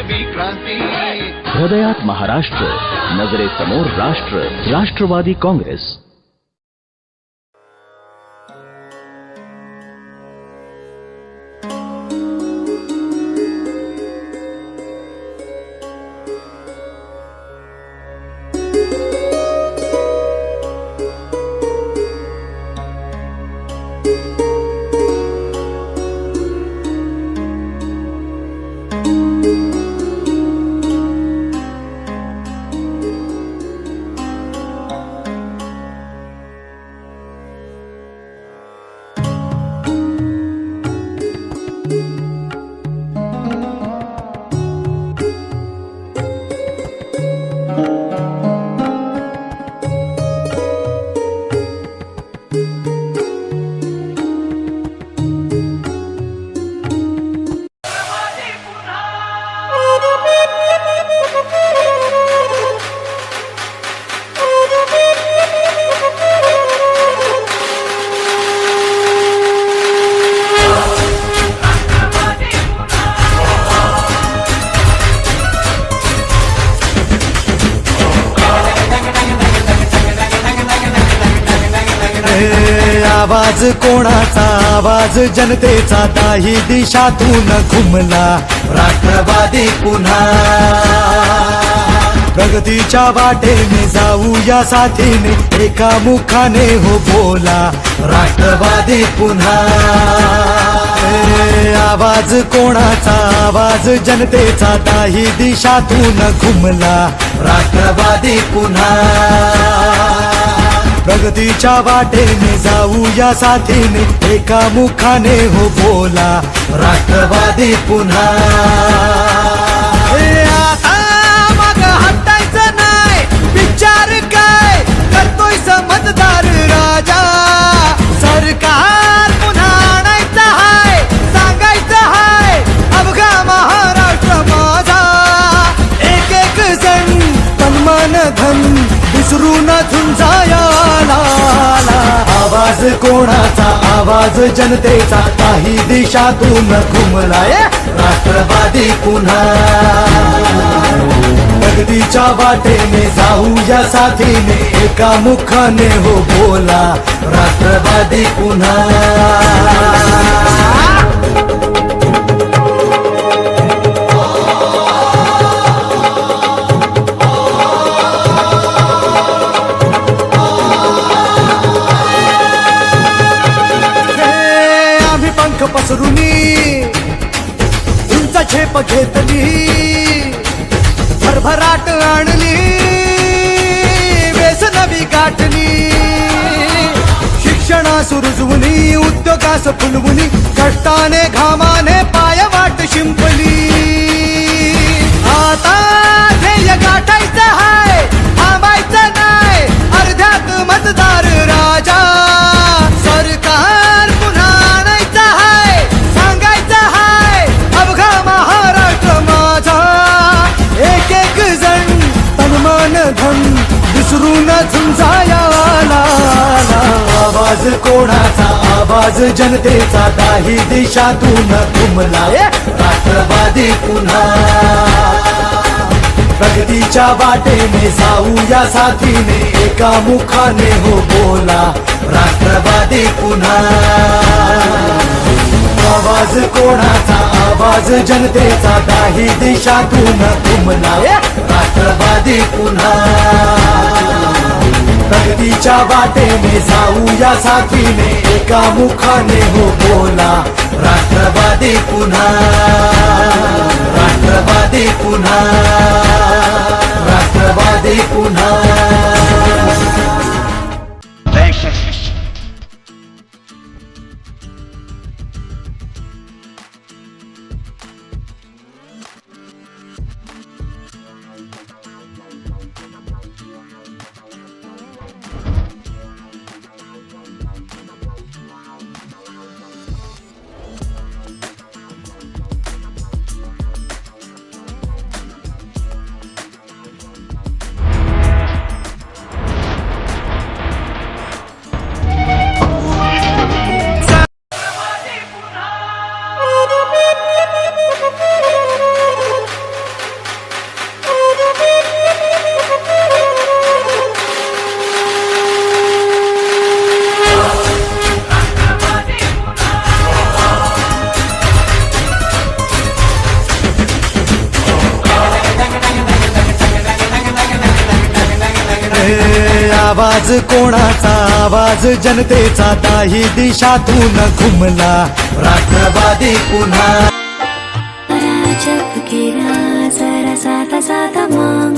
हिरवी क्रांती. हृदयात महाराष्ट्र, नजरेसमोर राष्ट्र. राष्ट्रवादी काँग्रेस. आवाज कोणाचा, आवाज जनतेचा, दाही दिशातून घुमला राष्ट्रवादी पुन्हा. प्रगतीच्या वाटेने जाऊया साथीने, एका मुखाने हो बोला राष्ट्रवादी पुन्हा. आवाज कोणाचा, आवाज जनतेचा, दाही दिशातून घुमला राष्ट्रवादी पुन्हा. प्रगतीच्या वाटेने जाऊया साथीने, एका मुखाने हो बोला राष्ट्रवादी पुन्हा. आता मग हटायचं नाही, विचार काय करतोय मतदार राजा. सरकार पुन्हा आणायचं हाय, सांगायचं हाय अवघा महाराष्ट्र माझा. एक एक जण तन मन धन विसरून झुंजाया. आवाज कोणाचा, आवाज जनतेचा, काही दिशातून घुमलाय राष्ट्रवादी पुन्हा. प्रगतीच्या वाटेने जाऊया साथीने, एका मुखाने हो बोला राष्ट्रवादी पुन्हा. पसरुनी उंच झेप घेतली, भरभराट आणली, व्यसनवी गाठली. शिक्षणास रुजवुनी, उद्योगास फुलवुनी, कष्टाने घामाने पायवाट शिंपली. आता ध्येय गाठायचं हाय, थांबायचं नाही, अर्ध्यात मतदार राजा. सरकार पुन्हा आणायचं हाय, सांगायचं हाय अवघा महाराष्ट्र माझा. एक एक जण तन मन धन विसरून झुंजाया. आवाज कोणाचा, आवाज जनतेचा, दाही दिशातून घुमलाय राष्ट्रवादी पुन्हा. प्रगतीच्या वाटेने जाऊया साथीने, एका मुखाने हो बोला राष्ट्रवादी पुन्हा. आवाज कोणाचा, आवाज जनतेचा, दाही दिशातून घुमलाय राष्ट्रवादी पुन्हा. प्रगतीच्या वाटेने जाऊया साथीने, एका मुखाने हो बोला राष्ट्रवादी पुन्हा. राष्ट्रवादी पुन्हा, राष्ट्रवादी पुन्हा. आवाज कोणाचा, आवाज जनतेचा, दाही दिशातून घुमला राष्ट्रवादी पुन्हा. जप केला जरा साता साता मग